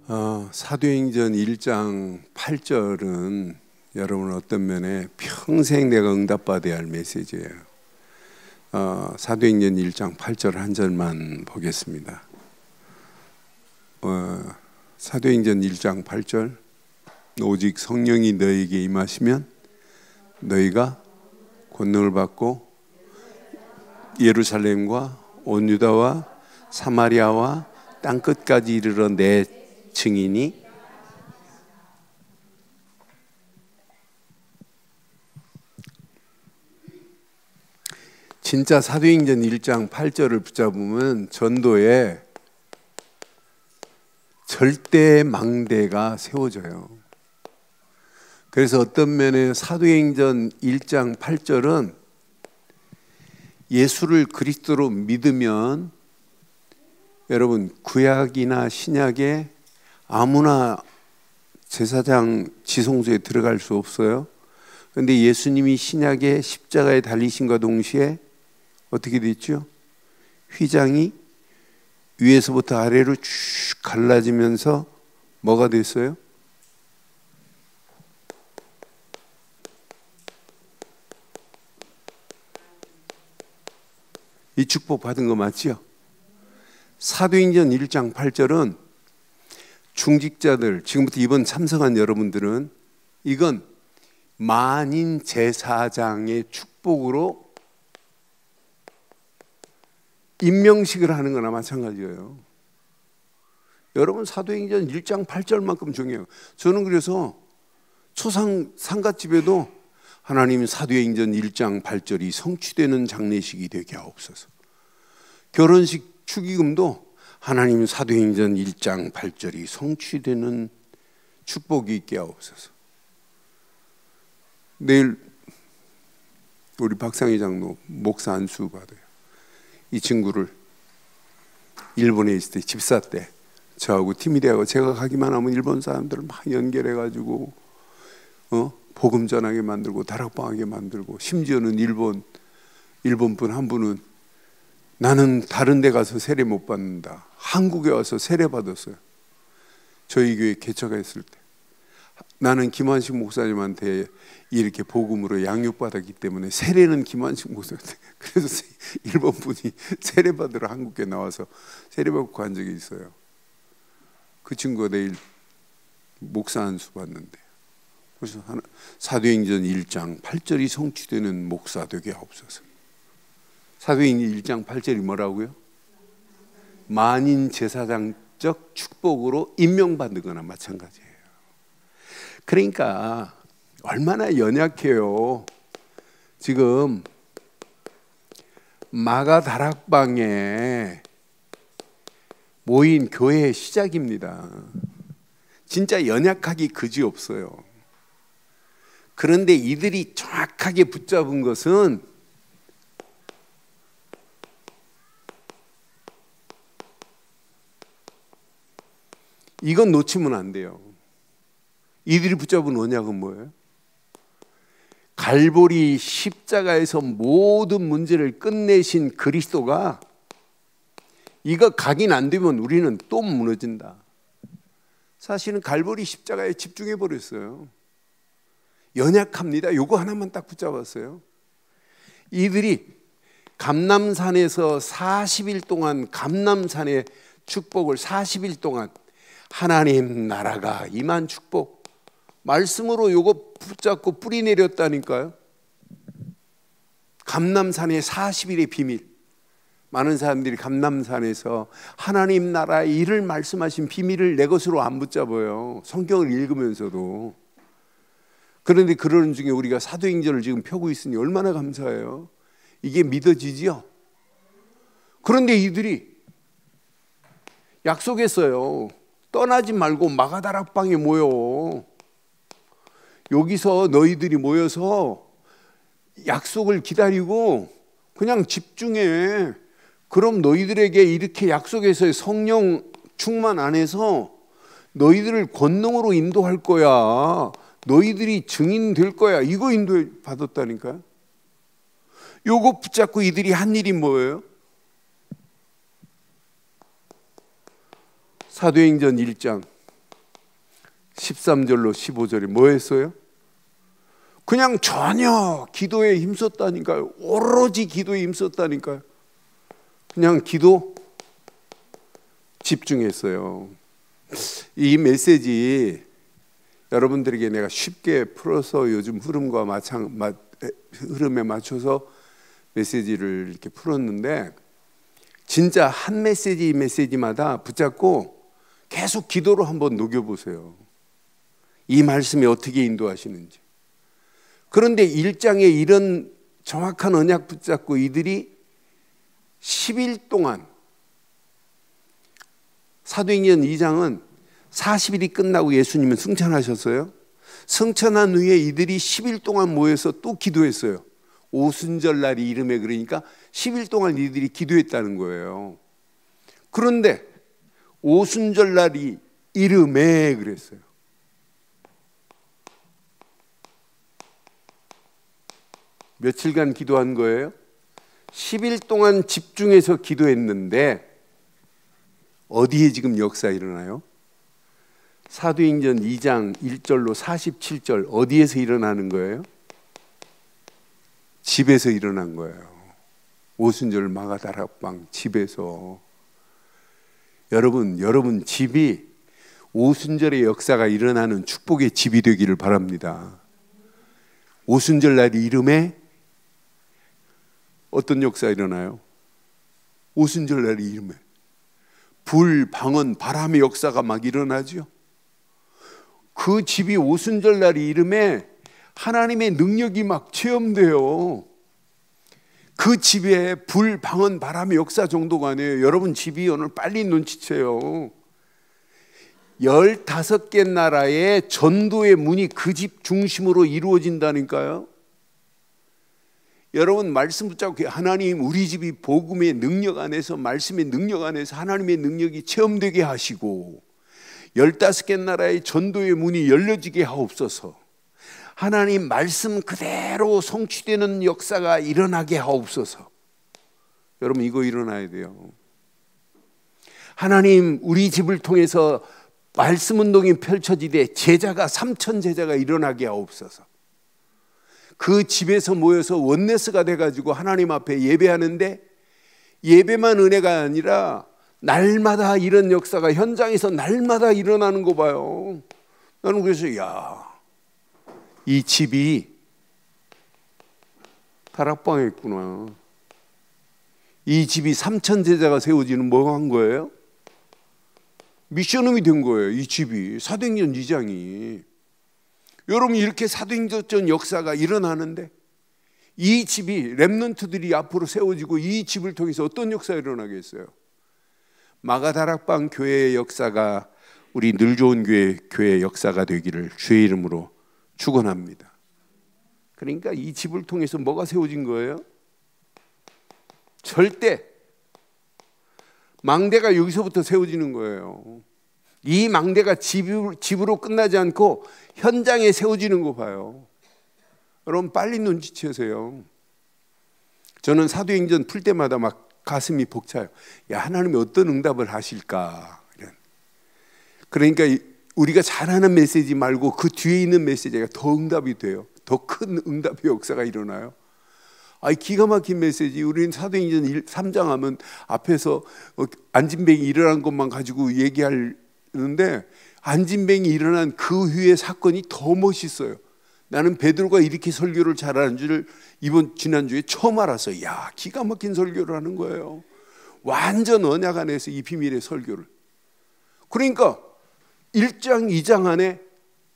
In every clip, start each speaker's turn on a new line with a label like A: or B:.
A: 사도행전 1장 8절은 여러분 어떤 면에 평생 내가 응답받아야 할 메시지예요. 사도행전 1장 8절 한 절만 보겠습니다. 사도행전 1장 8절 오직 성령이 너희에게 임하시면 너희가 권능을 받고 예루살렘과 온 유다와 사마리아와 땅끝까지 이르러 내 증인이. 진짜 사도행전 1장 8절을 붙잡으면 전도에 절대 망대가 세워져요. 그래서 어떤 면에 사도행전 1장 8절은 예수를 그리스도로 믿으면 여러분 구약이나 신약에 아무나 제사장 지성소에 들어갈 수 없어요. 그런데 예수님이 신약의 십자가에 달리심과 동시에 어떻게 됐죠? 휘장이 위에서부터 아래로 쭉 갈라지면서 뭐가 됐어요? 이 축복 받은 거 맞지요? 사도행전 1장 8절은 중직자들, 지금부터 이번 참석한 여러분들은 이건 만인 제사장의 축복으로 임명식을 하는 거나 마찬가지예요. 여러분 사도행전 1장 8절만큼 중요해요. 저는 그래서 초상 상갓집에도 하나님 사도행전 1장 8절이 성취되는 장례식이 되게 하옵소서. 결혼식 축의금도 하나님 사도행전 1장 8절이 성취되는 축복이 있게 하옵소서. 내일 우리 박상희 장로 목사 안수 받아요. 이 친구를 일본에 있을 때 집사 때 저하고 팀이 되고 제가 가기만 하면 일본 사람들을 막 연결해가지고 복음 전하게 만들고 다락방하게 만들고, 심지어는 일본 분 한 분은 나는 다른 데 가서 세례 못 받는다, 한국에 와서 세례 받았어요. 저희 교회 개척가 했을 때 나는 김한식 목사님한테 이렇게 복음으로 양육받았기 때문에 세례는 김한식 목사님한테, 그래서 일본 분이 세례 받으러 한국에 나와서 세례 받고 간 적이 있어요. 그 친구가 내일 목사 안수 받는데, 그래서 사도행전 1장 8절이 성취되는 목사 되게 하옵소서. 사도행전 1장 8절이 뭐라고요? 만인 제사장적 축복으로 임명받는 거나 마찬가지예요. 그러니까 얼마나 연약해요. 지금 마가 다락방에 모인 교회의 시작입니다. 진짜 연약하기 그지없어요. 그런데 이들이 정확하게 붙잡은 것은 이건 놓치면 안 돼요. 이들이 붙잡은 언약은 뭐예요? 갈보리 십자가에서 모든 문제를 끝내신 그리스도가 이거 각인 안 되면 우리는 또 무너진다. 사실은 갈보리 십자가에 집중해 버렸어요. 연약합니다. 요거 하나만 딱 붙잡았어요. 이들이 감람산에서 40일 동안 감람산의 축복을 40일 동안 하나님 나라가 임한 축복 말씀으로 요거 붙잡고 뿌리 내렸다니까요. 감람산의 40일의 비밀. 많은 사람들이 감람산에서 하나님 나라의 일을 말씀하신 비밀을 내 것으로 안 붙잡아요. 성경을 읽으면서도. 그런데 그러는 중에 우리가 사도행전을 지금 펴고 있으니 얼마나 감사해요. 이게 믿어지지요? 그런데 이들이 약속했어요. 떠나지 말고 마가다락방에 모여. 여기서 너희들이 모여서 약속을 기다리고 그냥 집중해. 그럼 너희들에게 이렇게 약속해서 성령 충만 안에서 너희들을 권능으로 인도할 거야. 너희들이 증인 될 거야. 이거 인도 받았다니까요. 요거 붙잡고 이들이 한 일이 뭐예요? 사도행전 1장 13절로 15절에 뭐 했어요? 그냥 전혀 기도에 힘썼다니까요. 오로지 기도에 힘썼다니까요. 그냥 기도 집중했어요. 이 메시지 여러분들에게 내가 쉽게 풀어서 요즘 흐름에 맞춰서 메시지를 이렇게 풀었는데, 진짜 한 메시지마다 붙잡고 계속 기도로 한번 녹여보세요. 이 말씀이 어떻게 인도하시는지. 그런데 1장에 이런 정확한 언약 붙잡고 이들이 10일 동안, 사도행전 2장은 40일이 끝나고 예수님은 승천하셨어요. 승천한 후에 이들이 10일 동안 모여서 또 기도했어요. 오순절날이 이름에, 그러니까 10일 동안 이들이 기도했다는 거예요. 그런데 오순절날이 이름에 그랬어요. 며칠간 기도한 거예요? 10일 동안 집중해서 기도했는데 어디에 지금 역사 일어나요? 사도행전 2장 1절로 47절 어디에서 일어나는 거예요? 집에서 일어난 거예요. 오순절 마가다락방 집에서. 여러분 집이 오순절의 역사가 일어나는 축복의 집이 되기를 바랍니다. 오순절 날 이름에 어떤 역사 일어나요? 오순절 날 이름에 불, 방언, 바람의 역사가 막 일어나죠. 그 집이 오순절 날 이름에 하나님의 능력이 막 체험돼요. 그 집에 불, 방언, 바람의 역사 정도가 아니에요. 여러분 집이 오늘 빨리 눈치채요. 15개 나라의 전도의 문이 그 집 중심으로 이루어진다니까요. 여러분 말씀 붙잡고, 하나님 우리 집이 복음의 능력 안에서, 말씀의 능력 안에서 하나님의 능력이 체험되게 하시고 15개 나라의 전도의 문이 열려지게 하옵소서. 하나님 말씀 그대로 성취되는 역사가 일어나게 하옵소서. 여러분 이거 일어나야 돼요. 하나님 우리 집을 통해서 말씀 운동이 펼쳐지되 제자가 3,000 제자가 일어나게 하옵소서. 그 집에서 모여서 원네스가 돼가지고 하나님 앞에 예배하는데, 예배만 은혜가 아니라 날마다 이런 역사가 현장에서 날마다 일어나는 거 봐요. 나는 그래서 이 집이 다락방에 있구나. 이 집이 3,000 제자가 세워지는 뭐 한 거예요? 미션음이 된 거예요. 이 집이 사도행전 2장이. 여러분 이렇게 사도행전 역사가 일어나는데, 이 집이 렘넌트들이 앞으로 세워지고 이 집을 통해서 어떤 역사가 일어나겠어요? 마가다락방 교회의 역사가 우리 늘 좋은 교회의 역사가 되기를 주의 이름으로 축원합니다. 그러니까 이 집을 통해서 뭐가 세워진 거예요? 절대 망대가 여기서부터 세워지는 거예요. 이 망대가 집으로 끝나지 않고 현장에 세워지는 거 봐요. 여러분 빨리 눈치채세요. 저는 사도행전 풀 때마다 막 가슴이 벅차요. 하나님이 어떤 응답을 하실까. 그러니까 우리가 잘하는 메시지 말고 그 뒤에 있는 메시지가 더 응답이 돼요. 더 큰 응답의 역사가 일어나요. 기가 막힌 메시지. 우리는 사도행전 3장 하면 앞에서 안진뱅이 일어난 것만 가지고 얘기하는데, 안진뱅이 일어난 그 후의 사건이 더 멋있어요. 나는 베드로가 이렇게 설교를 잘하는 줄 지난주에 처음 알았어요. 기가 막힌 설교를 하는 거예요. 완전 언약 안에서 이 비밀의 설교를. 그러니까 1장 2장 안에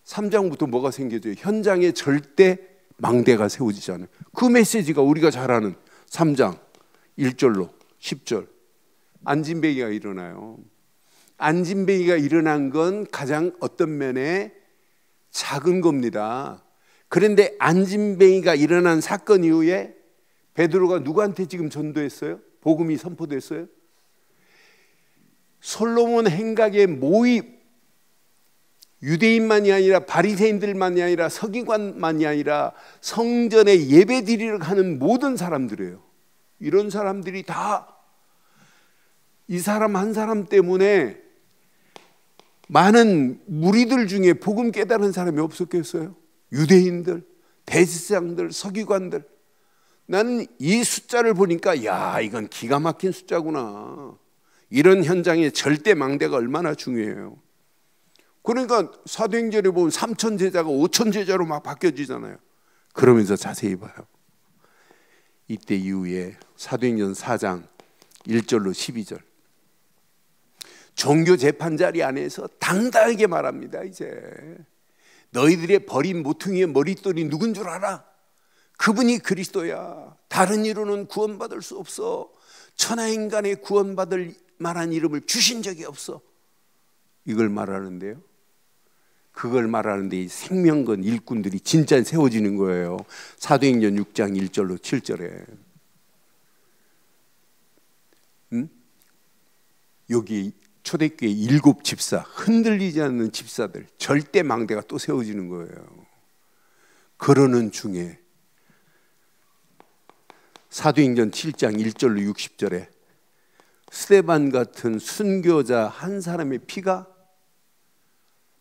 A: 3장부터 뭐가 생겨져요? 현장에 절대 망대가 세워지잖아요. 그 메시지가 우리가 잘 아는 3장 1절로 10절 안진뱅이가 일어나요. 안진뱅이가 일어난 건 가장 어떤 면에 작은 겁니다. 그런데 안진뱅이가 일어난 사건 이후에 베드로가 누구한테 지금 전도했어요? 복음이 선포됐어요? 솔로몬 행각의 모임, 유대인만이 아니라 바리새인들만이 아니라 서기관만이 아니라 성전에 예배드리러 가는 모든 사람들이에요. 이런 사람들이 다 이 사람 한 사람 때문에 많은 무리들 중에 복음 깨달은 사람이 없었겠어요? 유대인들, 대제사장들, 서기관들. 나는 이 숫자를 보니까 야, 이건 기가 막힌 숫자구나. 이런 현장에 절대 망대가 얼마나 중요해요. 그러니까 사도행전에 보면 3천 제자가 5천 제자로 막 바뀌어지잖아요. 그러면서 자세히 봐요. 이때 이후에 사도행전 4장 1절로 12절 종교 재판 자리 안에서 당당하게 말합니다. 이제 너희들의 버린 모퉁이의 머릿돌이 누군 줄 알아? 그분이 그리스도야. 다른 이로는 구원받을 수 없어. 천하인간의 구원받을 만한 이름을 주신 적이 없어. 이걸 말하는데요, 그걸 말하는데 이 생명건 일꾼들이 진짜 세워지는 거예요. 사도행전 6장 1절로 7절에 여기 초대교회 7 집사, 흔들리지 않는 집사들, 절대 망대가 또 세워지는 거예요. 그러는 중에 사도행전 7장 1절로 60절에 스데반 같은 순교자 한 사람의 피가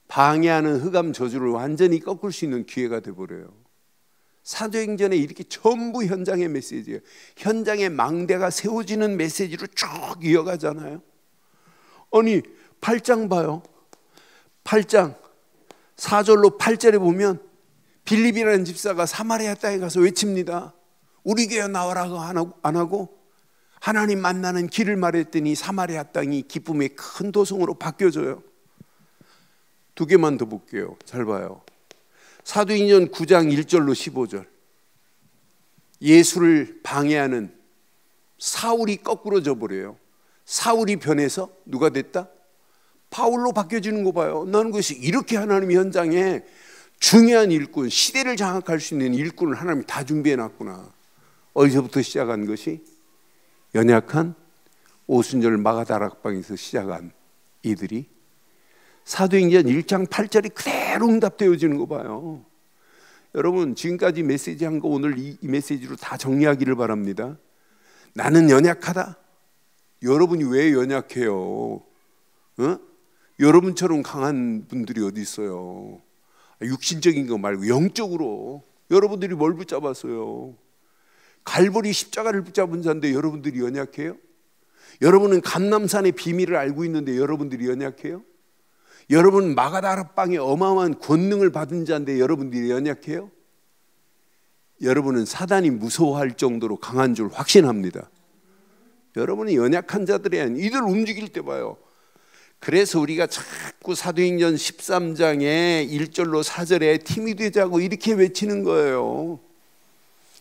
A: 방해하는 흑암 저주를 완전히 꺾을 수 있는 기회가 돼버려요. 사도행전에 이렇게 전부 현장의 메시지예요. 현장의 망대가 세워지는 메시지로 쭉 이어가잖아요. 아니 8장 봐요. 8장 4절로 8절에 보면 빌립이라는 집사가 사마리아 땅에 가서 외칩니다. 우리 교회 나와라고 안 하고 하나님 만나는 길을 말했더니 사마리아 땅이 기쁨의 큰 도성으로 바뀌어져요. 두 개만 더 볼게요. 잘 봐요. 사도행전 9장 1절로 15절 예수를 방해하는 사울이 거꾸로 져버려요. 사울이 변해서 누가 됐다? 바울로 바뀌어지는 거 봐요. 나는 그것이 이렇게 하나님이 현장에 중요한 일꾼, 시대를 장악할 수 있는 일꾼을 하나님이 다 준비해놨구나. 어디서부터 시작한 것이? 연약한 오순절 마가다락방에서 시작한 이들이 사도행전 1장 8절이 그대로 응답되어지는 거 봐요. 여러분 지금까지 메시지 한 거 오늘 이 메시지로 다 정리하기를 바랍니다. 나는 연약하다. 여러분이 왜 연약해요? 여러분처럼 강한 분들이 어디 있어요? 육신적인 거 말고 영적으로 여러분들이 뭘 붙잡았어요? 갈보리 십자가를 붙잡은 자인데 여러분들이 연약해요? 여러분은 감람산의 비밀을 알고 있는데 여러분들이 연약해요? 여러분 마가다락방에 어마어마한 권능을 받은 자인데 여러분들이 연약해요? 여러분은 사단이 무서워할 정도로 강한 줄 확신합니다. 여러분이 연약한 자들이 이들 움직일 때 봐요. 그래서 우리가 자꾸 사도행전 13장에 1절로 4절에 팀이 되자고 이렇게 외치는 거예요.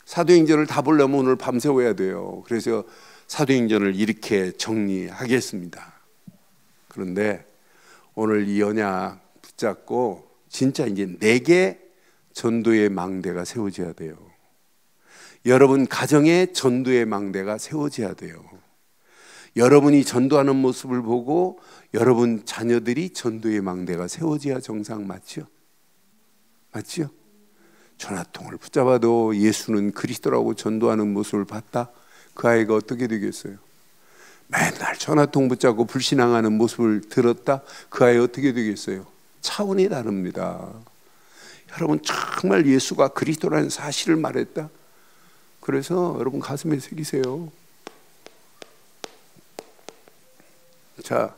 A: 사도행전을 다 보려면 오늘 밤새워야 돼요. 그래서 사도행전을 이렇게 정리하겠습니다. 그런데 오늘 이 언약 붙잡고 진짜 이제 4개 전도의 망대가 세워져야 돼요. 여러분 가정에 전도의 망대가 세워져야 돼요. 여러분이 전도하는 모습을 보고 여러분 자녀들이 전도의 망대가 세워져야 정상 맞죠? 맞죠? 전화통을 붙잡아도 예수는 그리스도라고 전도하는 모습을 봤다? 그 아이가 어떻게 되겠어요? 맨날 전화통 붙잡고 불신앙하는 모습을 들었다? 그 아이 어떻게 되겠어요? 차원이 다릅니다. 여러분 정말 예수가 그리스도라는 사실을 말했다? 그래서 여러분 가슴에 새기세요. 자,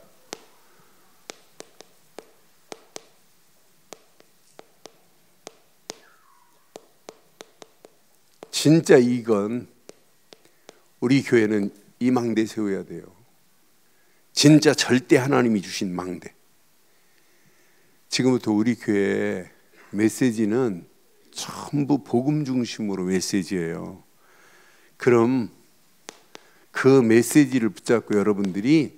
A: 진짜 이건 우리 교회는 이 망대 세워야 돼요. 진짜 절대 하나님이 주신 망대. 지금부터 우리 교회 메시지는 전부 복음 중심으로 메시지예요. 그럼 그 메시지를 붙잡고 여러분들이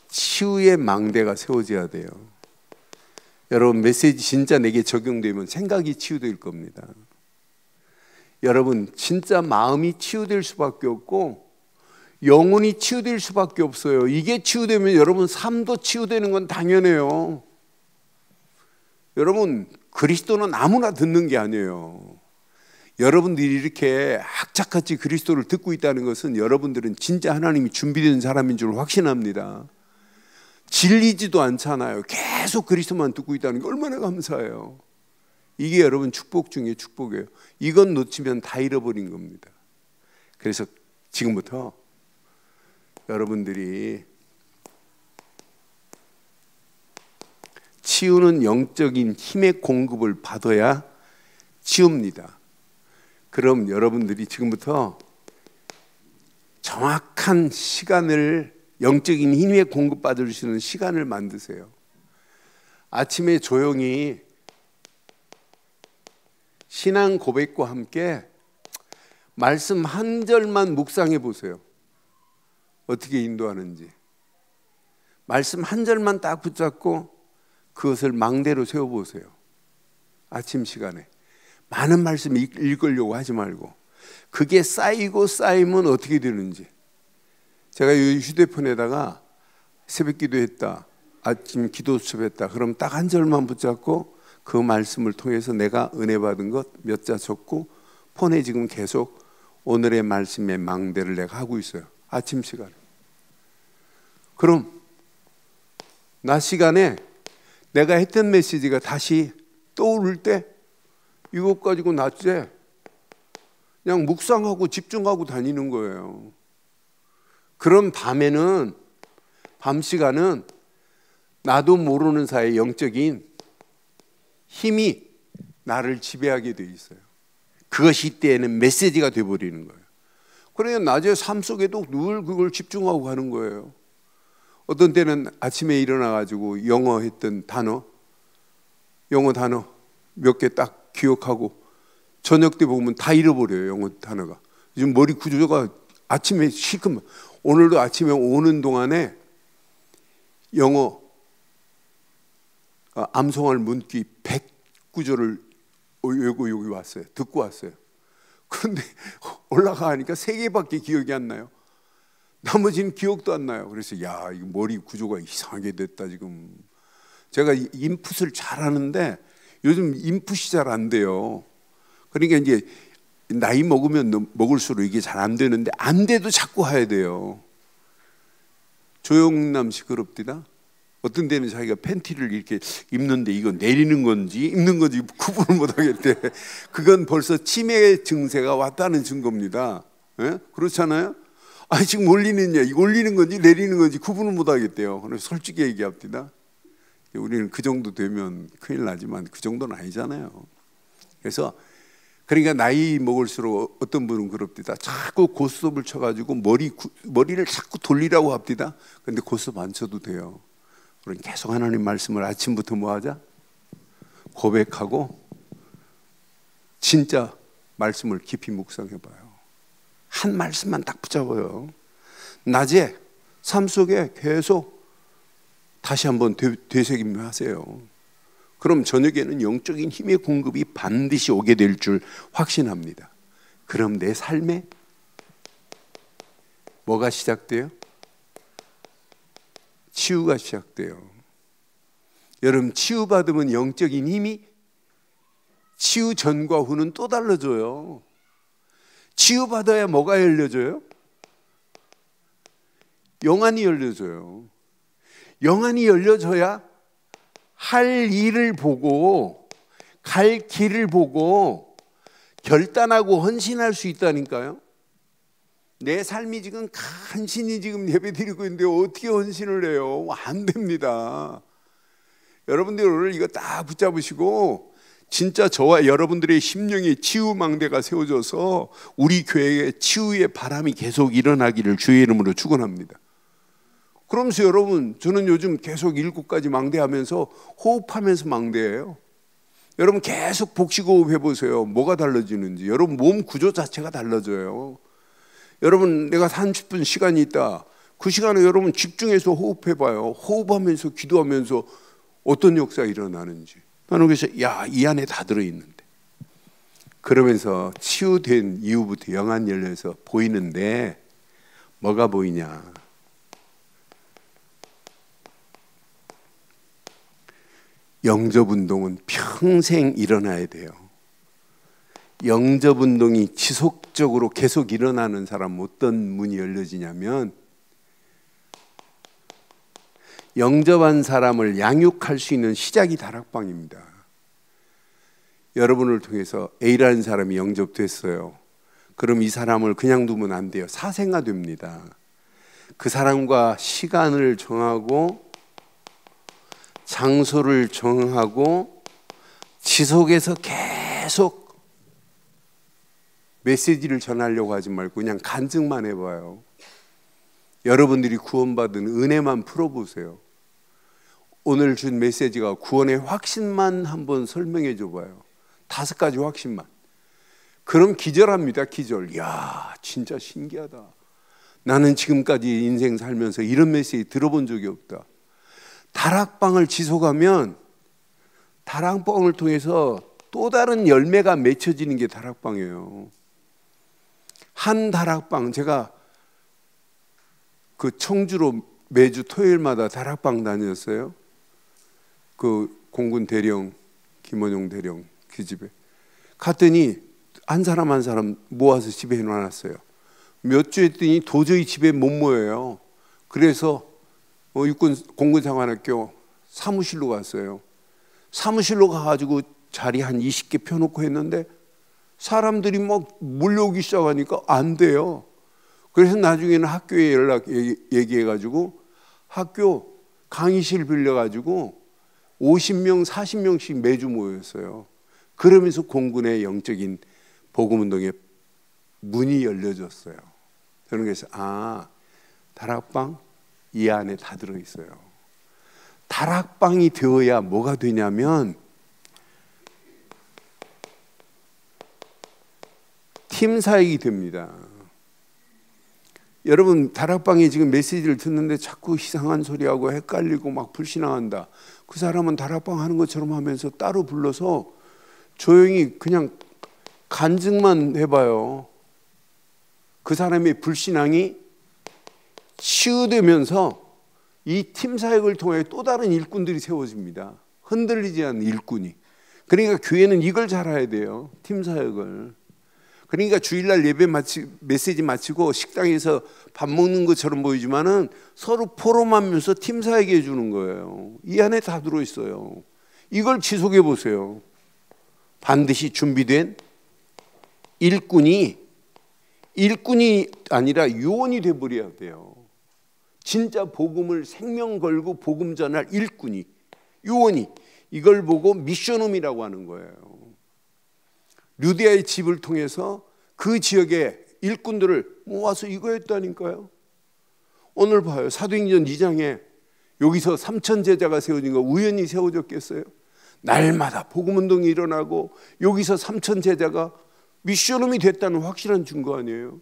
A: 치유의 망대가 세워져야 돼요. 여러분 메시지 진짜 내게 적용되면 생각이 치유될 겁니다. 여러분 진짜 마음이 치유될 수밖에 없고 영혼이 치유될 수밖에 없어요. 이게 치유되면 여러분 삶도 치유되는 건 당연해요. 여러분 그리스도는 아무나 듣는 게 아니에요. 여러분들이 이렇게 악착같이 그리스도를 듣고 있다는 것은 여러분들은 진짜 하나님이 준비된 사람인 줄 확신합니다. 질리지도 않잖아요. 계속 그리스도만 듣고 있다는 게 얼마나 감사해요. 이게 여러분 축복 중에 축복이에요. 이건 놓치면 다 잃어버린 겁니다. 그래서 지금부터 여러분들이 치유는 영적인 힘의 공급을 받아야 치웁니다. 그럼 여러분들이 지금부터 정확한 시간을, 영적인 힘의 공급받을 수 있는 시간을 만드세요. 아침에 조용히 신앙 고백과 함께 말씀 한 절만 묵상해 보세요. 어떻게 인도하는지. 말씀 한 절만 딱 붙잡고 그것을 망대로 세워보세요. 아침 시간에 많은 말씀 읽으려고 하지 말고, 그게 쌓이고 쌓이면 어떻게 되는지. 제가 이 휴대폰에다가 새벽 기도했다, 아침 기도 수업했다, 그럼 딱 한 절만 붙잡고 그 말씀을 통해서 내가 은혜 받은 것 몇 자 적고 폰에 지금 계속 오늘의 말씀의 망대를 내가 하고 있어요. 아침 시간에. 그럼 낮 시간에 내가 했던 메시지가 다시 떠오를 때 이것 가지고 낮에 그냥 묵상하고 집중하고 다니는 거예요. 그럼 밤에는, 밤 시간은 나도 모르는 사이에 영적인 힘이 나를 지배하게 돼 있어요. 그것이 이때에는 메시지가 돼버리는 거예요. 그러니까 낮에 삶 속에도 늘 그걸 집중하고 가는 거예요. 어떤 때는 아침에 일어나가지고 영어 했던 단어, 영어 단어 몇 개 딱 기억하고 저녁 때 보면 다 잃어버려요. 영어 단어가. 요즘 머리 구조가 아침에 시큼, 오늘도 아침에 오는 동안에 영어 암송할 문기 100구절을 외우고 여기 왔어요. 듣고 왔어요. 그런데 올라가니까 3개밖에 기억이 안 나요. 나머지는 기억도 안 나요. 그래서 야, 이거 머리 구조가 이상하게 됐다 지금. 제가 인풋을 잘하는데 요즘 인풋이 잘 안 돼요. 그러니까 이제 나이 먹으면 먹을수록 이게 잘 안 되는데, 안 돼도 자꾸 해야 돼요. 조영남 시끄럽디다. 어떤 데는 자기가 팬티를 이렇게 입는데 이거 내리는 건지 입는 건지 구분을 못 하겠대. 그건 벌써 치매 증세가 왔다는 증거입니다. 예? 그렇잖아요? 아니 지금 올리느냐, 이거 올리는 건지 내리는 건지 구분을 못 하겠대요. 그래서 솔직히 얘기합니다. 우리는 그 정도 되면 큰일 나지만 그 정도는 아니잖아요. 그래서 그러니까 나이 먹을수록 어떤 분은 그럽디다. 자꾸 고스톱을 쳐가지고 머리를 자꾸 돌리라고 합디다. 근데 고스톱 안 쳐도 돼요. 우리는 계속 하나님 말씀을 아침부터 뭐 하자? 고백하고 진짜 말씀을 깊이 묵상해봐요. 한 말씀만 딱 붙잡아요. 낮에 삶 속에 계속 다시 한번 되새김하세요. 그럼 저녁에는 영적인 힘의 공급이 반드시 오게 될 줄 확신합니다. 그럼 내 삶에 뭐가 시작돼요? 치유가 시작돼요. 여러분, 치유받으면 영적인 힘이 치유 전과 후는 또 달라져요. 치유받아야 뭐가 열려져요? 영안이 열려져요. 영안이 열려져야 할 일을 보고 갈 길을 보고 결단하고 헌신할 수 있다니까요. 내 삶이 지금 간신히 지금 예배드리고 있는데 어떻게 헌신을 해요? 안 됩니다. 여러분들 오늘 이거 딱 붙잡으시고 진짜 저와 여러분들의 심령의 치유망대가 세워져서 우리 교회에 치유의 바람이 계속 일어나기를 주의 이름으로 축원합니다. 그러면서 여러분, 저는 요즘 계속 7가지 망대하면서 호흡하면서 망대해요. 여러분 계속 복식호흡 해보세요. 뭐가 달라지는지. 여러분 몸 구조 자체가 달라져요. 여러분, 내가 30분 시간이 있다. 그 시간에 여러분 집중해서 호흡해봐요. 호흡하면서 기도하면서 어떤 역사가 일어나는지. 나는 그래서 이 안에 다 들어있는데. 그러면서 치유된 이후부터 영안 열려서 보이는데 뭐가 보이냐. 영접운동은 평생 일어나야 돼요. 영접운동이 지속적으로 계속 일어나는 사람은 어떤 문이 열려지냐면 영접한 사람을 양육할 수 있는 시작이 다락방입니다. 여러분을 통해서 A라는 사람이 영접됐어요. 그럼 이 사람을 그냥 두면 안 돼요. 사생화 됩니다. 그 사람과 시간을 정하고 장소를 정하고 지속해서 계속 메시지를 전하려고 하지 말고 그냥 간증만 해봐요. 여러분들이 구원받은 은혜만 풀어보세요. 오늘 준 메시지가 구원의 확신만 한번 설명해 줘봐요. 5가지 확신만. 그럼 기절합니다. 기절. 이야, 진짜 신기하다. 나는 지금까지 인생 살면서 이런 메시지 들어본 적이 없다. 다락방을 지속하면 다락방을 통해서 또 다른 열매가 맺혀지는 게 다락방이에요. 한 다락방, 제가 그 청주로 매주 토요일마다 다락방 다녔어요. 그 공군 대령, 김원용 대령 그 집에 갔더니 한 사람 한 사람 모아서 집에 해놔놨어요. 몇 주 했더니 도저히 집에 못 모여요. 그래서 육군 공군장관학교 사무실로 갔어요. 사무실로 가가지고 자리 한 20개 펴놓고 했는데 사람들이 막 몰려오기 시작하니까 안 돼요. 그래서 나중에는 학교에 얘기해가지고 학교 강의실 빌려가지고 50명, 40명씩 매주 모였어요. 그러면서 공군의 영적인 복음운동에 문이 열려졌어요. 저는 그래서 다락방 이 안에 다 들어있어요. 다락방이 되어야 뭐가 되냐면 팀 사역이 됩니다. 여러분 다락방에 지금 메시지를 듣는데 자꾸 이상한 소리하고 헷갈리고 막 불신앙한다. 그 사람은 다락방 하는 것처럼 하면서 따로 불러서 조용히 그냥 간증만 해봐요. 그 사람의 불신앙이 치유되면서 이 팀 사역을 통해 또 다른 일꾼들이 세워집니다. 흔들리지 않는 일꾼이. 그러니까 교회는 이걸 잘해야 돼요. 팀 사역을. 그러니까 주일날 예배 메시지 마치고 식당에서 밥 먹는 것처럼 보이지만은 서로 포럼하면서 팀 사역해 주는 거예요. 이 안에 다 들어있어요. 이걸 지속해 보세요. 반드시 준비된 일꾼이 아니라 요원이 돼버려야 돼요. 진짜 복음을 생명 걸고 복음 전할 일꾼이, 요원이, 이걸 보고 미션홈이라고 하는 거예요. 루디아의 집을 통해서 그 지역의 일꾼들을 모아서 이거 했다니까요. 오늘 봐요. 사도행전 2장에 여기서 3천 제자가 세워진 거 우연히 세워졌겠어요? 날마다 복음운동이 일어나고 여기서 3천 제자가 미션홈이 됐다는 확실한 증거 아니에요?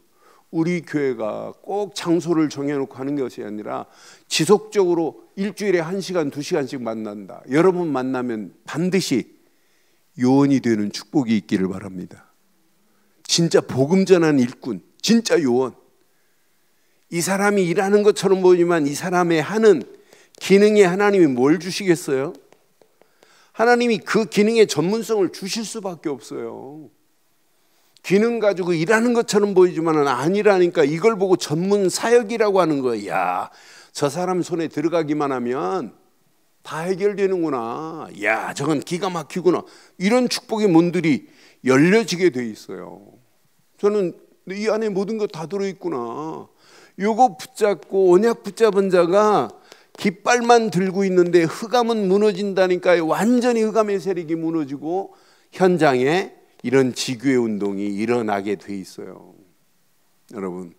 A: 우리 교회가 꼭 장소를 정해놓고 하는 것이 아니라 지속적으로 일주일에 1시간, 2시간씩 만난다. 여러분 만나면 반드시 요원이 되는 축복이 있기를 바랍니다. 진짜 복음 전하는 일꾼, 진짜 요원. 이 사람이 일하는 것처럼 보이지만 이 사람의 하는 기능에 하나님이 뭘 주시겠어요? 하나님이 그 기능의 전문성을 주실 수밖에 없어요. 기능 가지고 일하는 것처럼 보이지만 아니라니까 이걸 보고 전문 사역이라고 하는 거예요. 야, 저 사람 손에 들어가기만 하면 다 해결되는구나. 야, 저건 기가 막히구나. 이런 축복의 문들이 열려지게 돼 있어요. 저는 이 안에 모든 거 다 들어있구나. 요거 붙잡고 언약 붙잡은 자가 깃발만 들고 있는데 흑암은 무너진다니까요. 완전히 흑암의 세력이 무너지고 현장에 이런 지교회 운동이 일어나게 돼 있어요. 여러분,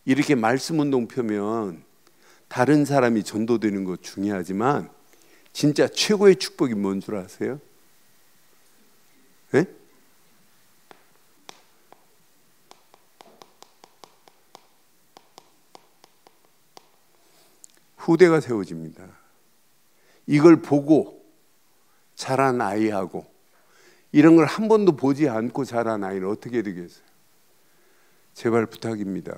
A: 이렇게 말씀 운동 펴면 다른 사람이 전도되는 거 중요하지만 진짜 최고의 축복이 뭔 줄 아세요? 네? 후대가 세워집니다. 이걸 보고 자란 아이하고 이런 걸 한 번도 보지 않고 자란 아이는 어떻게 되겠어요? 제발 부탁입니다.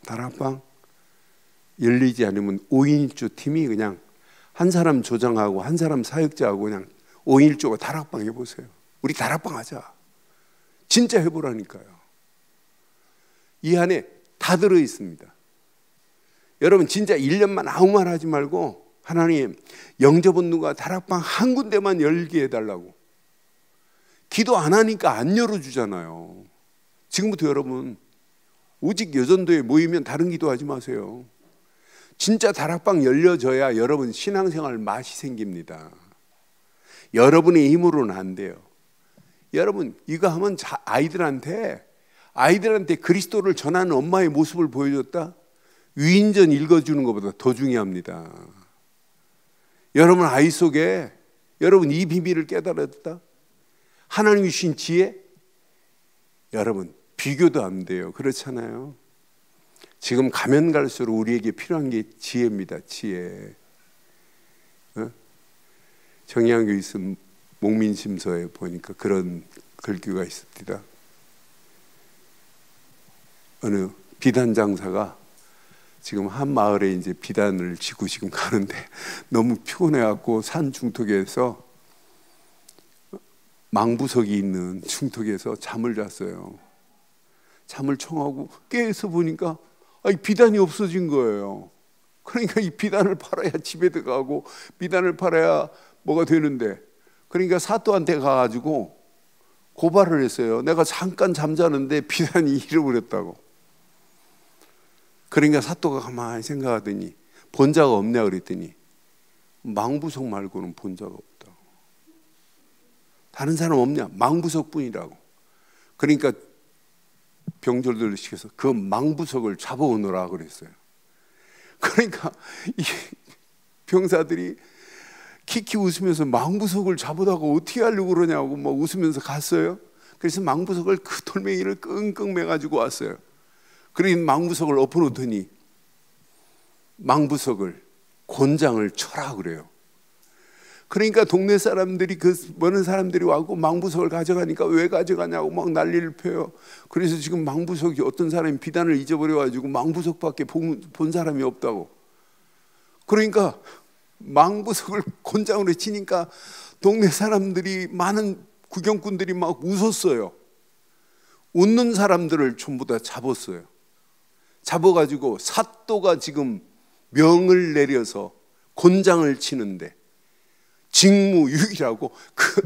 A: 다락방 열리지 않으면 5인 1조 팀이 그냥 한 사람 조장하고 한 사람 사역자하고 그냥 5인 1조가 다락방 해보세요. 우리 다락방 하자. 진짜 해보라니까요. 이 안에 다 들어있습니다. 여러분 진짜 1년만 아무 말 하지 말고 하나님 영접원누가 다락방 한 군데만 열게 해달라고. 기도 안 하니까 안 열어주잖아요. 지금부터 여러분 오직 여전도에 모이면 다른 기도하지 마세요. 진짜 다락방 열려져야 여러분 신앙생활 맛이 생깁니다. 여러분의 힘으로는 안 돼요. 여러분 이거 하면 아이들한테 그리스도를 전하는 엄마의 모습을 보여줬다? 위인전 읽어주는 것보다 더 중요합니다. 여러분 아이 속에 여러분 이 비밀을 깨달았다? 하나님이 주신 지혜? 여러분 비교도 안 돼요. 그렇잖아요. 지금 가면 갈수록 우리에게 필요한 게 지혜입니다. 지혜. 정의한교회 있음 목민심서에 보니까 그런 글귀가 있습니다. 어느 비단 장사가 지금 한 마을에 이제 비단을 지고 지금 가는데 너무 피곤해갖고 산 중턱에서 망부석이 있는 중턱에서 잠을 잤어요. 잠을 청하고 깨서 보니까 이 비단이 없어진 거예요. 그러니까 이 비단을 팔아야 집에 들어가고 비단을 팔아야 뭐가 되는데, 그러니까 사또한테 가가지고 고발을 했어요. 내가 잠깐 잠자는데 비단이 잃어버렸다고. 그러니까 사또가 가만히 생각하더니 본자가 없냐 그랬더니 망부석 말고는 본자가 없다고. 다른 사람 없냐? 망부석뿐이라고. 그러니까 병졸들을 시켜서 그 망부석을 잡아오너라 그랬어요. 그러니까 이 병사들이 키키 웃으면서 망부석을 잡아다가 어떻게 하려고 그러냐고 막 웃으면서 갔어요. 그래서 망부석을 그 돌멩이를 끙끙 매가지고 왔어요. 그러니 망부석을 엎어놓더니 망부석을 곤장을 쳐라 그래요. 그러니까 동네 사람들이 그 많은 사람들이 와고 망부석을 가져가니까 왜 가져가냐고 막 난리를 펴요. 그래서 지금 망부석이 어떤 사람이 비단을 잊어버려가지고 망부석밖에 본 사람이 없다고. 그러니까 망부석을 곤장으로 치니까 동네 사람들이 많은 구경꾼들이 막 웃었어요. 웃는 사람들을 전부 다 잡았어요. 잡아가지고 사또가 지금 명을 내려서 곤장을 치는데 직무유기라고 그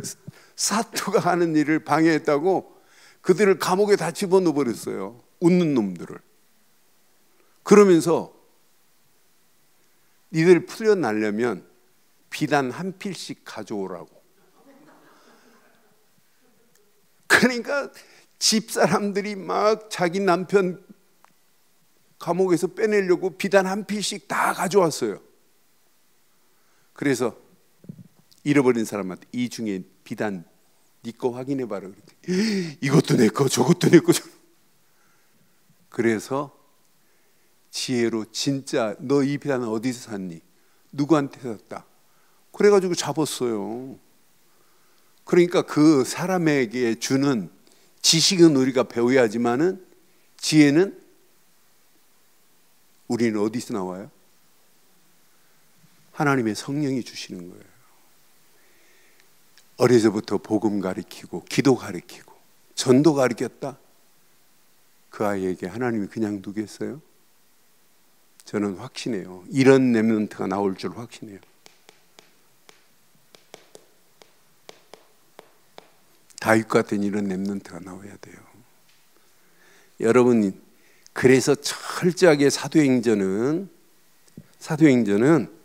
A: 사또가 하는 일을 방해했다고 그들을 감옥에 다 집어넣어 버렸어요. 웃는 놈들을. 그러면서 니들 풀려나려면 비단 한 필씩 가져오라고. 그러니까 집사람들이 막 자기 남편 감옥에서 빼내려고 비단 한 필씩 다 가져왔어요. 그래서 잃어버린 사람한테 이 중에 비단 네 거 확인해봐라. 이것도 내 거, 저것도 내 거. 그래서 지혜로 진짜 너 이 비단은 어디서 샀니? 누구한테 샀다? 그래가지고 잡았어요. 그러니까 그 사람에게 주는 지식은 우리가 배워야지만은 지혜는 우리는 어디서 나와요? 하나님의 성령이 주시는 거예요. 어려서부터 복음 가르치고 기도 가르치고 전도 가르쳤다? 그 아이에게 하나님이 그냥 두겠어요? 저는 확신해요. 이런 렘넌트가 나올 줄 확신해요. 다윗 같은 이런 렘넌트가 나와야 돼요. 여러분, 그래서 철저하게 사도행전은 사도행전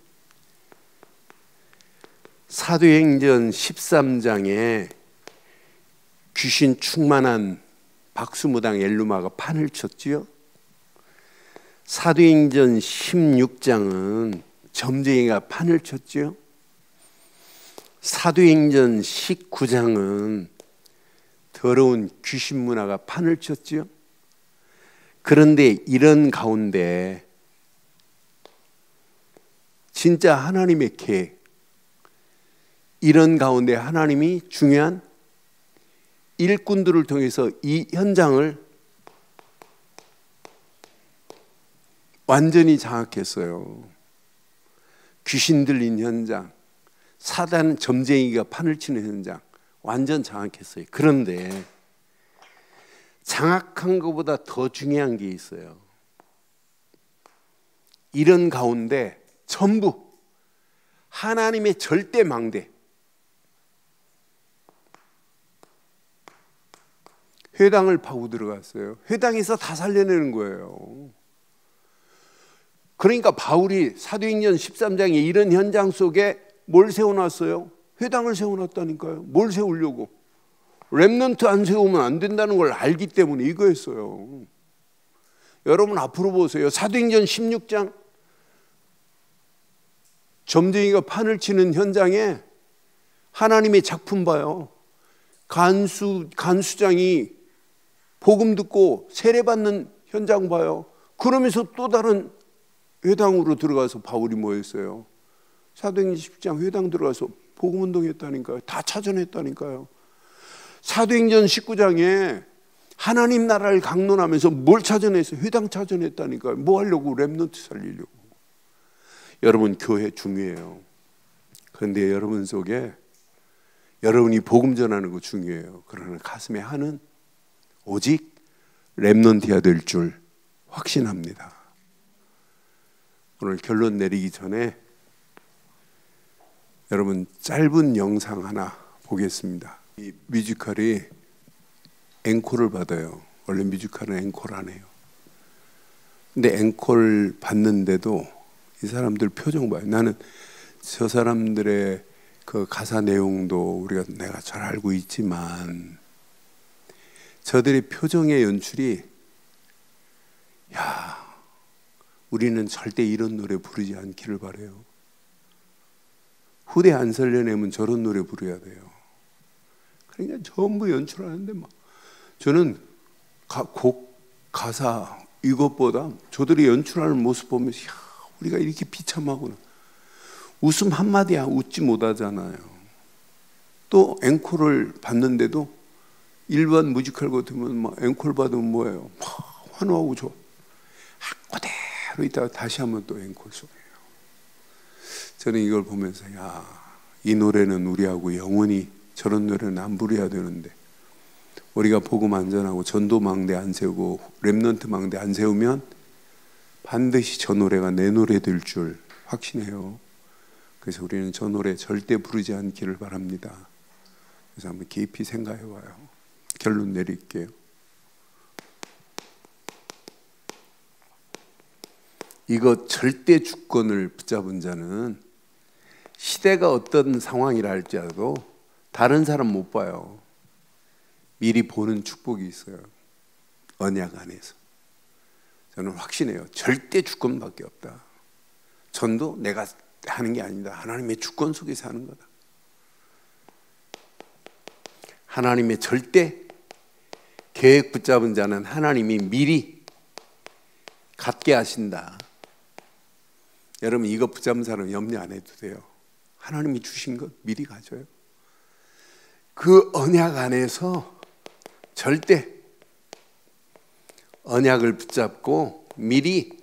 A: 13장에 귀신 충만한 박수무당 엘루마가 판을 쳤지요. 사도행전 16장은 점쟁이가 판을 쳤지요. 사도행전 19장은 더러운 귀신 문화가 판을 쳤지요. 그런데 이런 가운데 진짜 하나님의 계획, 이런 가운데 하나님이 중요한 일꾼들을 통해서 이 현장을 완전히 장악했어요. 귀신 들린 현장, 사단 점쟁이가 판을 치는 현장 완전 장악했어요. 그런데 장악한 것보다 더 중요한 게 있어요. 이런 가운데 전부 하나님의 절대 망대, 회당을 파고 들어갔어요. 회당에서 다 살려내는 거예요. 그러니까 바울이 사도행전 13장에 이런 현장 속에 뭘 세워놨어요? 회당을 세워놨다니까요. 뭘 세우려고? 렘넌트 안 세우면 안 된다는 걸 알기 때문에 이거였어요. 여러분 앞으로 보세요. 사도행전 16장 점쟁이가 판을 치는 현장에 하나님의 작품 봐요. 간수장이 복음 듣고 세례받는 현장 봐요. 그러면서 또 다른 회당으로 들어가서 바울이 뭐 했어요? 사도행전 10장 회당 들어가서 복음운동했다니까요. 다 찾아냈다니까요. 사도행전 19장에 하나님 나라를 강론하면서 뭘 찾아냈어요? 회당 찾아냈다니까요. 뭐 하려고? 렘넌트 살리려고. 여러분 교회 중요해요. 그런데 여러분 속에 여러분이 복음 전하는 거 중요해요. 그러나 가슴에 한은 오직 렘넌트가 될 줄 확신합니다. 오늘 결론 내리기 전에 여러분 짧은 영상 하나 보겠습니다. 이 뮤지컬이 앵콜을 받아요. 원래 뮤지컬은 앵콜 안 해요. 근데 앵콜 받는데도 이 사람들 표정 봐요. 나는 저 사람들의 그 가사 내용도 내가 잘 알고 있지만 저들의 표정의 연출이, 야, 우리는 절대 이런 노래 부르지 않기를 바라요. 후대 안 살려내면 저런 노래 부르야 돼요. 그러니까 전부 연출하는데 막 저는 곡 가사 이것보다 저들이 연출하는 모습 보면서, 야, 우리가 이렇게 비참하구나. 웃음 한마디 웃지 못하잖아요. 또 앵콜을 받는데도 일반 뮤지컬 같으면 막 앵콜 받으면 뭐예요? 막 환호하고 그대로 있다가 다시 한번 또 앵콜 소리예요. 저는 이걸 보면서, 야, 이 노래는 우리하고 영원히 저런 노래는 안 부려야 되는데 우리가 복음 안 전하고 전도 망대 안 세우고 렘넌트 망대 안 세우면 반드시 저 노래가 내 노래 될 줄 확신해요. 그래서 우리는 저 노래 절대 부르지 않기를 바랍니다. 그래서 한번 깊이 생각해 봐요. 결론 내릴게요. 이거 절대 주권을 붙잡은 자는 시대가 어떤 상황이라 할지라도 다른 사람 못 봐요. 미리 보는 축복이 있어요. 언약 안에서. 저는 확신해요. 절대 주권밖에 없다. 전도 내가 하는 게 아니다. 하나님의 주권 속에서 하는 거다. 하나님의 절대 계획 붙잡은 자는 하나님이 미리 갖게 하신다. 여러분 이거 붙잡은 사람 염려 안 해도 돼요. 하나님이 주신 것 미리 가져요. 그 언약 안에서 절대 언약을 붙잡고 미리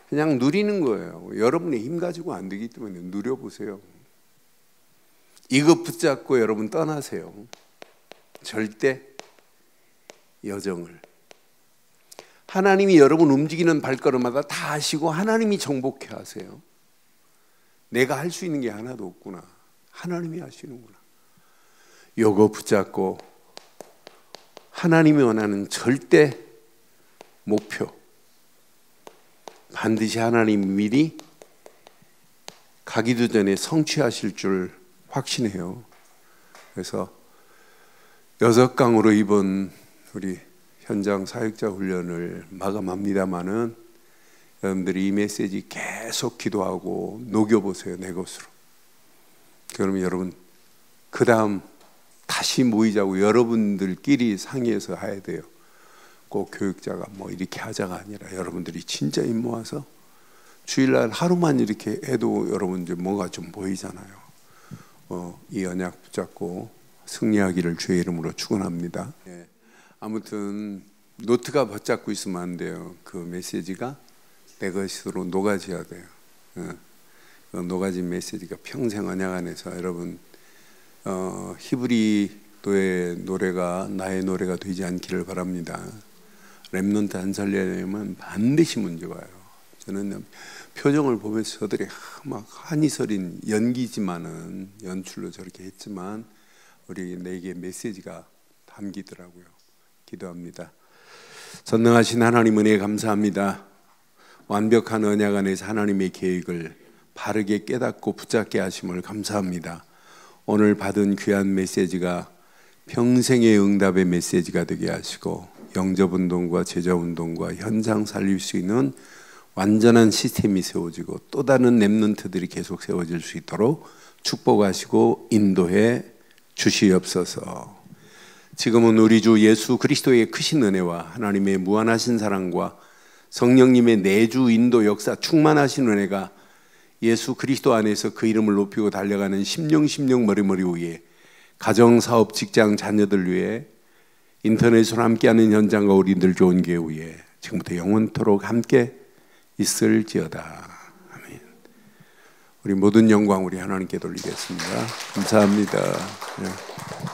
A: 그냥 누리는 거예요. 여러분의 힘 가지고 안 되기 때문에 누려보세요. 이거 붙잡고 여러분 떠나세요. 절대 여정을. 하나님이 여러분 움직이는 발걸음마다 다 아시고 하나님이 정복해 하세요. 내가 할 수 있는 게 하나도 없구나. 하나님이 하시는구나. 요거 붙잡고 하나님이 원하는 절대 목표, 반드시 하나님 미리 가기도 전에 성취하실 줄 확신해요. 그래서 6강으로 이번 우리 현장 사역자 훈련을 마감합니다마는 여러분들이 이 메시지 계속 기도하고 녹여보세요. 내 것으로. 그러면 여러분 그 다음 다시 모이자고 여러분들끼리 상의해서 해야 돼요. 꼭 교육자가 뭐 이렇게 하자가 아니라 여러분들이 진짜 입 모아서 주일날 하루만 이렇게 해도 여러분 이제 뭔가 좀 보이잖아요. 이 언약 붙잡고 승리하기를 주의 이름으로 축원합니다. 예. 아무튼 노트가 붙잡고 있으면 안 돼요. 그 메시지가 내 것으로 녹아져야 돼요. 그 녹아진 메시지가 평생 언약 안에서 여러분 히브리도의 노래가 나의 노래가 되지 않기를 바랍니다. 렘넌트 안 살려내면 반드시 문제 와요. 저는 표정을 보면서 저들이 막 한이 서린 연기지만은 연출로 저렇게 했지만 우리 내게 메시지가 담기더라고요. 기도합니다. 전능하신 하나님 은혜 감사합니다. 완벽한 언약 안에서 하나님의 계획을 바르게 깨닫고 붙잡게 하심을 감사합니다. 오늘 받은 귀한 메시지가 평생의 응답의 메시지가 되게 하시고 영접운동과 제자운동과 현장 살릴 수 있는 완전한 시스템이 세워지고 또 다른 렘넌트들이 계속 세워질 수 있도록 축복하시고 인도해 주시옵소서. 지금은 우리 주 예수 그리스도의 크신 은혜와 하나님의 무한하신 사랑과 성령님의 내주 인도 역사 충만하신 은혜가 예수 그리스도 안에서 그 이름을 높이고 달려가는 심령 머리머리 위에 가정, 사업, 직장, 자녀들 위해 인터넷으로 함께하는 현장과 우리들 좋은 교회 위에 지금부터 영원토록 함께 있을지어다. 아멘. 우리 모든 영광 우리 하나님께 돌리겠습니다. 감사합니다.